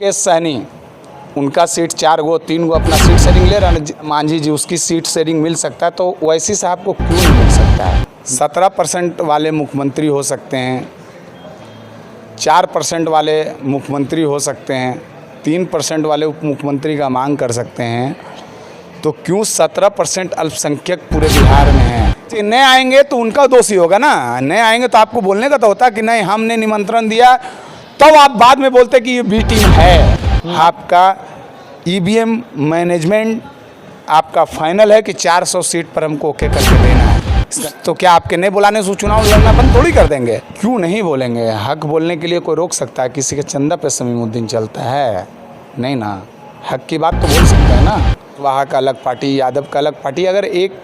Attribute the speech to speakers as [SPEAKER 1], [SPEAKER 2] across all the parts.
[SPEAKER 1] के सहनी उनका सीट 4 गो 3 गो अपना सीट शेयरिंग ले रहा है, मांझी जी उसकी सीट शेयरिंग मिल सकता है, तो वैसी साहब को क्यों नहीं मिल सकता है? 17% वाले मुख्यमंत्री हो सकते हैं, 4% वाले मुख्यमंत्री हो सकते हैं, 3% वाले उप मुख्यमंत्री का मांग कर सकते हैं, तो क्यों 17% अल्पसंख्यक पूरे बिहार में हैं? नए आएंगे तो उनका दोषी होगा ना, नए आएंगे तो आपको बोलने का तो होता कि नहीं हमने निमंत्रण दिया, तब आप बाद में बोलते कि ये बी टीम है। आपका ईवीएम मैनेजमेंट आपका फाइनल है कि 400 सीट पर हमको ओके करके देना है, तो क्या आपके नहीं बुलाने से चुनाव लड़ना बंद थोड़ी कर देंगे? क्यों नहीं बोलेंगे? हक बोलने के लिए कोई रोक सकता है? किसी के चंदा पे समीमुद्दीन चलता है? नहीं ना, हक की बात तो बोल सकते हैं ना। वहाँ का अलग पार्टी, यादव का अलग पार्टी, अगर एक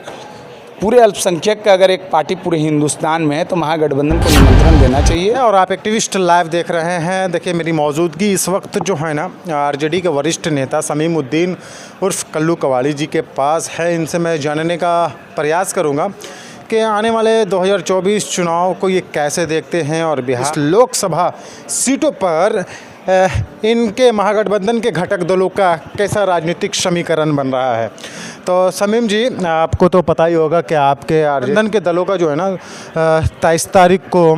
[SPEAKER 1] पूरे अल्पसंख्यक का अगर एक पार्टी पूरे हिंदुस्तान में है तो महागठबंधन को निमंत्रण देना चाहिए।
[SPEAKER 2] और आप एक्टिविस्ट लाइव देख रहे हैं। देखिए मेरी मौजूदगी इस वक्त जो है ना आरजेडी के वरिष्ठ नेता समीमुद्दीन उर्फ कल्लू कवाली जी के पास है। इनसे मैं जानने का प्रयास करूंगा कि आने वाले 2024 चुनाव को ये कैसे देखते हैं और बिहार लोकसभा सीटों पर इनके महागठबंधन के घटक दलों का कैसा राजनीतिक समीकरण बन रहा है। तो समीम जी, आपको तो पता ही होगा कि आपके गठबंधन के दलों का जो है ना 23 तारीख को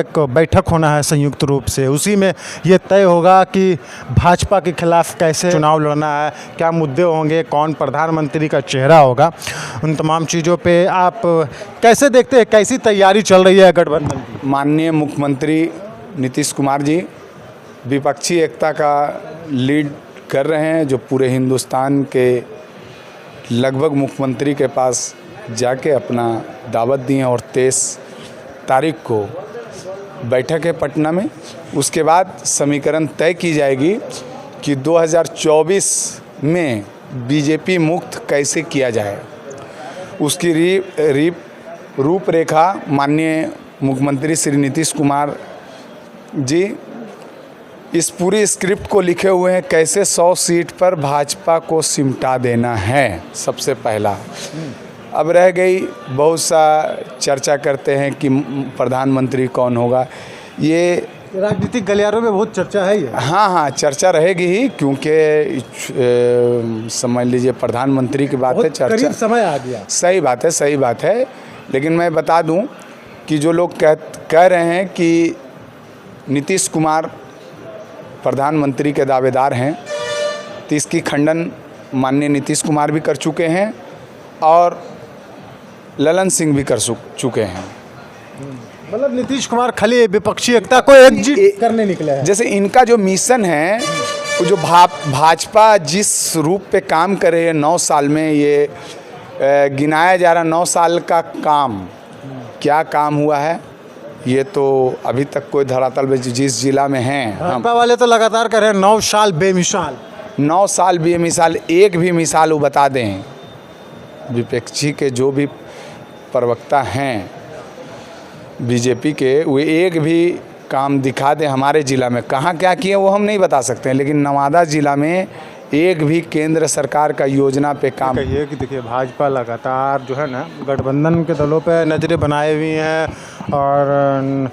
[SPEAKER 2] एक बैठक होना है संयुक्त रूप से। उसी में ये तय होगा कि भाजपा के खिलाफ कैसे चुनाव लड़ना है, क्या मुद्दे होंगे, कौन प्रधानमंत्री का चेहरा होगा, उन तमाम चीज़ों पे आप कैसे देखते हैं, कैसी तैयारी चल रही है गठबंधन की?
[SPEAKER 1] माननीय मुख्यमंत्री नीतीश कुमार जी विपक्षी एकता का लीड कर रहे हैं, जो पूरे हिंदुस्तान के लगभग मुख्यमंत्री के पास जाके अपना दावत दिए और 23 तारीख को बैठक है पटना में। उसके बाद समीकरण तय की जाएगी कि 2024 में बीजेपी मुक्त कैसे किया जाए। उसकी रूपरेखा माननीय मुख्यमंत्री श्री नीतीश कुमार जी इस पूरी स्क्रिप्ट को लिखे हुए हैं, कैसे 100 सीट पर भाजपा को सिमटा देना है सबसे पहला। अब रह गई बहुत सा चर्चा करते हैं कि प्रधानमंत्री कौन होगा, ये
[SPEAKER 2] राजनीतिक गलियारों में बहुत चर्चा है ये।
[SPEAKER 1] हाँ, चर्चा रहेगी ही, क्योंकि समझ लीजिए प्रधानमंत्री की बात है, चर्चा
[SPEAKER 2] समय आ गया।
[SPEAKER 1] सही बात है। लेकिन मैं बता दूं कि जो लोग कह रहे हैं कि नीतीश कुमार प्रधानमंत्री के दावेदार हैं, तो इसकी खंडन माननीय नीतीश कुमार भी कर चुके हैं और ललन सिंह भी कर चुके हैं।
[SPEAKER 2] मतलब नीतीश कुमार खाली विपक्षी एकता को एकजुट करने निकले हैं।
[SPEAKER 1] जैसे इनका जो मिशन है, वो जो भाजपा जिस रूप पे काम कर रही है 9 साल में, ये गिनाया जा रहा 9 साल का काम, क्या काम हुआ है ये तो अभी तक कोई धरातल में जिस जिला में हैं,
[SPEAKER 2] भाजपा वाले तो लगातार कह रहे हैं 9 साल बेमिसाल।
[SPEAKER 1] 9 साल बेमिसाल, एक भी मिसाल वो बता दें। विपक्षी के जो भी प्रवक्ता हैं बीजेपी के, वो एक भी काम दिखा दें हमारे ज़िला में, कहाँ क्या किए वो हम नहीं बता सकते हैं, लेकिन नवादा ज़िला में एक भी केंद्र सरकार का योजना पे काम।
[SPEAKER 2] कहिए कि देखिए भाजपा लगातार जो है ना गठबंधन के दलों पे नज़रें बनाए हुई हैं और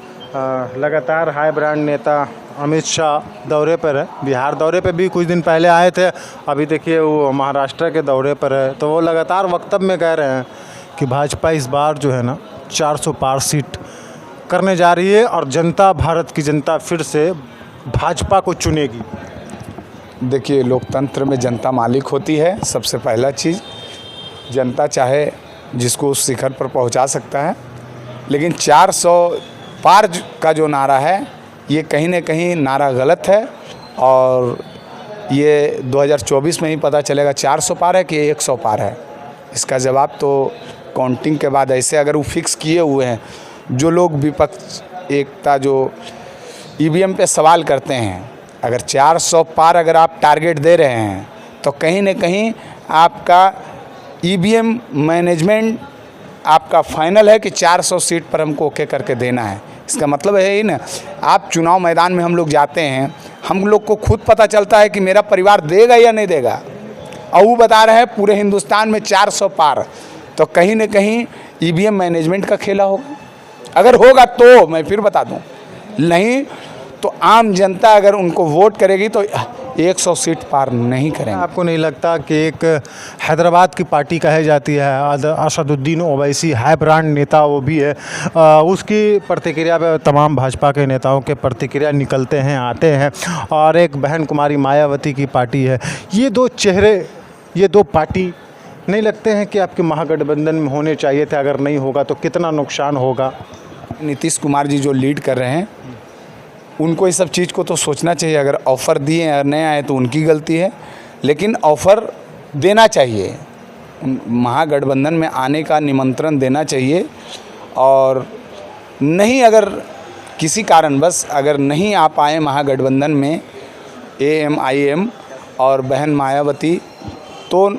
[SPEAKER 2] लगातार हाई ब्रांड नेता अमित शाह दौरे पर है। बिहार दौरे पे भी कुछ दिन पहले आए थे, अभी देखिए वो महाराष्ट्र के दौरे पर है। तो वो लगातार वक्तव्य में कह रहे हैं कि भाजपा इस बार जो है ना 400 पार सीट करने जा रही है और जनता, भारत की जनता फिर से भाजपा को चुनेगी।
[SPEAKER 1] देखिए लोकतंत्र में जनता मालिक होती है। सबसे पहला चीज़, जनता चाहे जिसको उस शिखर पर पहुंचा सकता है, लेकिन 400 पार का जो नारा है ये कहीं न कहीं नारा गलत है और ये 2024 में ही पता चलेगा 400 पार है कि 100 पार है। इसका जवाब तो काउंटिंग के बाद, ऐसे अगर वो फिक्स किए हुए हैं जो लोग विपक्ष एकता जो ईवीएम पे सवाल करते हैं, अगर 400 पार अगर आप टारगेट दे रहे हैं तो कहीं न कहीं आपका ईवीएम मैनेजमेंट आपका फाइनल है कि 400 सीट पर हमको ओके करके देना है। इसका मतलब है ही ना, आप चुनाव मैदान में हम लोग जाते हैं, हम लोग को खुद पता चलता है कि मेरा परिवार देगा या नहीं देगा, और वो बता रहे हैं पूरे हिंदुस्तान में 400 पार, तो कहीं न कहीं ईवीएम मैनेजमेंट का खेला होगा। अगर होगा तो मैं फिर बता दूं, नहीं तो आम जनता अगर उनको वोट करेगी तो 100 सीट पार नहीं करेंगे।
[SPEAKER 2] आपको नहीं लगता कि एक हैदराबाद की पार्टी कही जाती है, असदुद्दीन ओवैसी है ब्रांड नेता, वो भी है, उसकी प्रतिक्रिया पे तमाम भाजपा के नेताओं के प्रतिक्रिया निकलते हैं, आते हैं, और एक बहन कुमारी मायावती की पार्टी है, ये दो चेहरे, ये दो पार्टी नहीं लगते हैं कि आपके महागठबंधन में होने चाहिए थे? अगर नहीं होगा तो कितना नुकसान होगा?
[SPEAKER 1] नीतीश कुमार जी जो लीड कर रहे हैं उनको इस सब चीज़ को तो सोचना चाहिए। अगर ऑफ़र दिए और नहीं आए तो उनकी गलती है, लेकिन ऑफ़र देना चाहिए, महागठबंधन में आने का निमंत्रण देना चाहिए। और नहीं, अगर किसी कारणवश अगर नहीं आ पाए महागठबंधन में AMIM और बहन मायावती, तो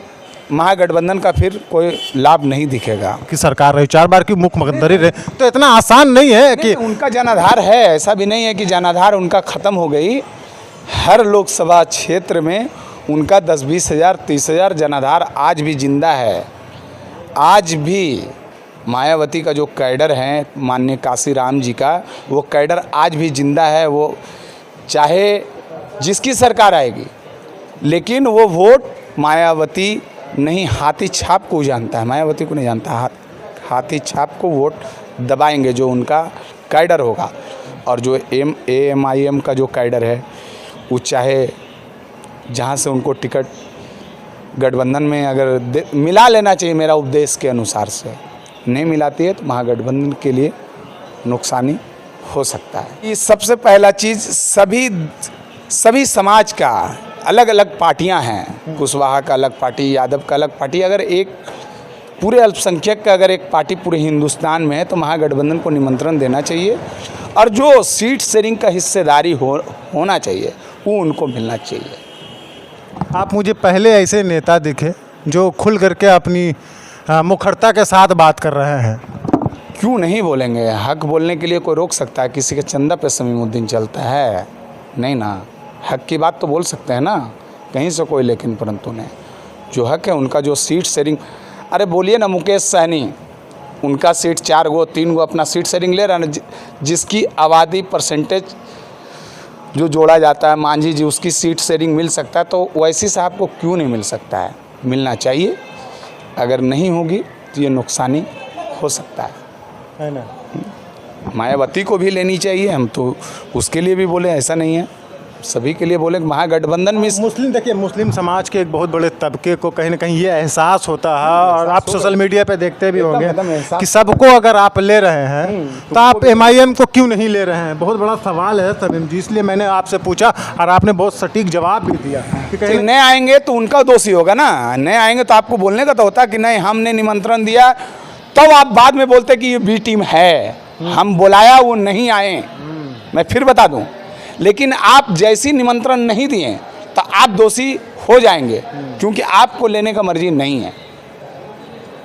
[SPEAKER 1] महागठबंधन का फिर कोई लाभ नहीं दिखेगा।
[SPEAKER 2] कि सरकार रही 4 बार की मुख्यमंत्री रहे, तो इतना आसान नहीं है कि
[SPEAKER 1] उनका जनाधार है, ऐसा भी नहीं है कि जनाधार उनका ख़त्म हो गई। हर लोकसभा क्षेत्र में उनका 10-20 हज़ार 30 हज़ार जनाधार आज भी जिंदा है। आज भी मायावती का जो कैडर है, माननीय काशीराम जी का, वो कैडर आज भी जिंदा है। वो चाहे जिसकी सरकार आएगी, लेकिन वो वोट मायावती नहीं, हाथी छाप को जानता है, मायावती को नहीं जानता। हाथी छाप को वोट दबाएंगे जो उनका कैडर होगा। और जो AMIM का जो कैडर है, वो चाहे जहाँ से उनको टिकट गठबंधन में अगर मिला लेना चाहिए, मेरा उपदेश के अनुसार से नहीं मिलाती है तो महागठबंधन के लिए नुकसानी हो सकता है। ये सबसे पहला चीज़, सभी समाज का अलग अलग पार्टियां हैं, कुशवाहा का अलग पार्टी, यादव का अलग पार्टी। अगर एक पूरे अल्पसंख्यक का अगर एक पार्टी पूरे हिंदुस्तान में है तो महागठबंधन को निमंत्रण देना चाहिए, और जो सीट शेयरिंग का हिस्सेदारी होना चाहिए वो उनको मिलना चाहिए।
[SPEAKER 2] आप मुझे पहले ऐसे नेता दिखे जो खुल करके अपनी मुखरता के साथ बात कर रहे हैं।
[SPEAKER 1] क्यों नहीं बोलेंगे? हक बोलने के लिए कोई रोक सकता है? किसी के चंदा पे समीमुद्दीन चलता है? नहीं ना, हक की बात तो बोल सकते हैं ना, कहीं से कोई लेकिन परंतु नहीं। जो हक है उनका, जो सीट शेयरिंग, अरे बोलिए ना, मुकेश सहनी, उनका सीट 4 गो 3 गो अपना सीट शेयरिंग ले रहा है, जिसकी आबादी परसेंटेज जो जोड़ा जाता है, मांझी जी, उसकी सीट शेयरिंग मिल सकता है, तो वैसी साहब को क्यों नहीं मिल सकता है? मिलना चाहिए। अगर नहीं होगी तो ये नुकसानी हो सकता है
[SPEAKER 2] ना?
[SPEAKER 1] मायावती को भी लेनी चाहिए, हम तो उसके लिए भी बोले, ऐसा नहीं है, सभी के लिए बोले। महागठबंधन में
[SPEAKER 2] मुस्लिम, देखिए मुस्लिम समाज के एक बहुत बड़े तबके को कहीं ना कहीं ये एहसास होता है, और आप सोशल मीडिया पे देखते भी होंगे कि सबको अगर आप ले रहे हैं तो आप MIM को क्यों नहीं ले रहे हैं? बहुत बड़ा सवाल है समीम जी, इसलिए मैंने आपसे पूछा और आपने बहुत सटीक जवाब भी दिया कि कहीं
[SPEAKER 1] नए आएंगे तो उनका दोषी होगा ना। नए आएंगे तो आपको बोलने का तो होता कि नहीं, हमने निमंत्रण दिया, तब आप बाद में बोलते कि ये B टीम है, हम बुलाया, वो नहीं आए। मैं फिर बता दूं, लेकिन आप जैसी निमंत्रण नहीं दिए तो आप दोषी हो जाएंगे, क्योंकि आपको लेने का मर्जी नहीं है।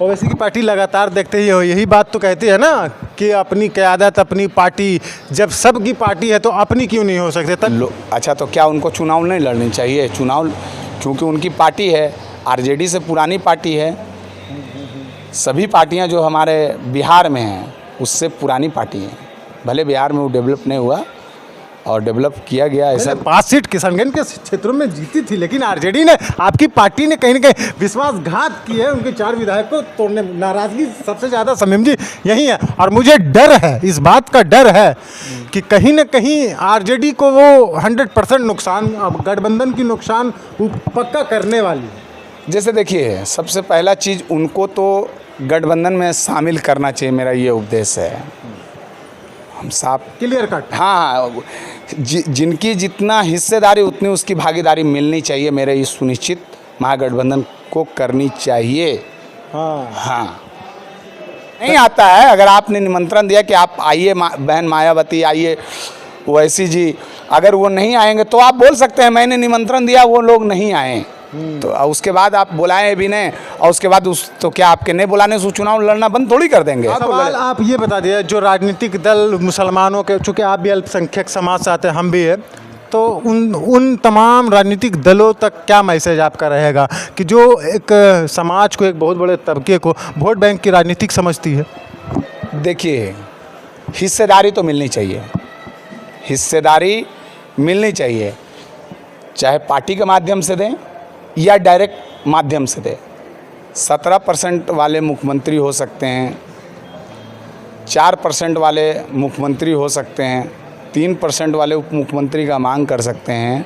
[SPEAKER 2] ओवैसी की पार्टी लगातार देखते ही हो, यही बात तो कहती है ना कि अपनी क़यादत, अपनी पार्टी, जब सबकी पार्टी है तो अपनी क्यों नहीं हो सकते? तब
[SPEAKER 1] अच्छा, तो क्या उनको चुनाव नहीं लड़नी चाहिए? चुनाव, क्योंकि उनकी पार्टी है, RJD से पुरानी पार्टी है। सभी पार्टियां जो हमारे बिहार में हैं उससे पुरानी पार्टी हैं। भले बिहार में वो डेवलप नहीं हुआ और डेवलप किया गया, ऐसा
[SPEAKER 2] 5 सीट किशनगंज के क्षेत्रों में जीती थी, लेकिन RJD ने, आपकी पार्टी ने कहीं ना कहीं विश्वासघात की है, उनके 4 विधायक को तोड़ने में नाराजगी सबसे ज़्यादा समीम जी यही है। और मुझे डर है, इस बात का डर है कि कहीं ना कहीं RJD को वो 100% नुकसान, अब गठबंधन की नुकसान वो पक्का करने वाली है।
[SPEAKER 1] जैसे देखिए, सबसे पहला चीज़ उनको तो गठबंधन में शामिल करना चाहिए, मेरा ये उपदेश है। हम साफ
[SPEAKER 2] क्लियर कट,
[SPEAKER 1] हाँ, जिनकी जितना हिस्सेदारी उतनी उसकी भागीदारी मिलनी चाहिए, मेरे ये सुनिश्चित महागठबंधन को करनी चाहिए। हाँ, नहीं आता है, अगर आपने निमंत्रण दिया कि आप आइए, बहन मायावती आइए, ओवैसी जी, अगर वो नहीं आएंगे तो आप बोल सकते हैं मैंने निमंत्रण दिया, वो लोग नहीं आए, तो उसके बाद आप बुलाएं भी नहीं, और उसके बाद तो क्या आपके नहीं बुलाने से चुनाव लड़ना बंद थोड़ी कर देंगे?
[SPEAKER 2] सवाल आप ये बता दिए, जो राजनीतिक दल मुसलमानों के, चूँकि आप भी अल्पसंख्यक समाज से आते हैं, हम भी है, तो उन तमाम राजनीतिक दलों तक क्या मैसेज आपका रहेगा कि जो एक समाज को, एक बहुत बड़े तबके को वोट बैंक की राजनीतिक समझती है?
[SPEAKER 1] देखिए, हिस्सेदारी तो मिलनी चाहिए, हिस्सेदारी मिलनी चाहिए, चाहे पार्टी के माध्यम से दें या डायरेक्ट माध्यम से दें। 17% वाले मुख्यमंत्री हो सकते हैं, 4% वाले मुख्यमंत्री हो सकते हैं, 3% वाले उप मुख्यमंत्री का मांग कर सकते हैं,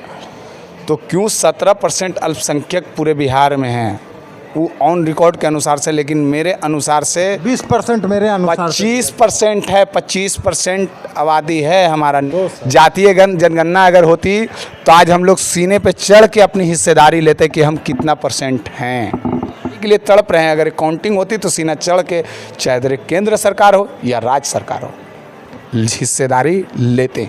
[SPEAKER 1] तो क्यों 17% अल्पसंख्यक पूरे बिहार में हैं? वो ऑन रिकॉर्ड के अनुसार से, लेकिन मेरे अनुसार से
[SPEAKER 2] 20% मेरे अनुसार से
[SPEAKER 1] 25% है। 25% आबादी है हमारा। जातीय जनगणना अगर होती तो आज हम लोग सीने पे चढ़ के अपनी हिस्सेदारी लेते कि हम कितना % हैं। के लिए तड़प रहे हैं। अगर काउंटिंग होती तो सीना चढ़ के, चाहे केंद्र सरकार हो या राज्य सरकार हो, हिस्सेदारी लेते।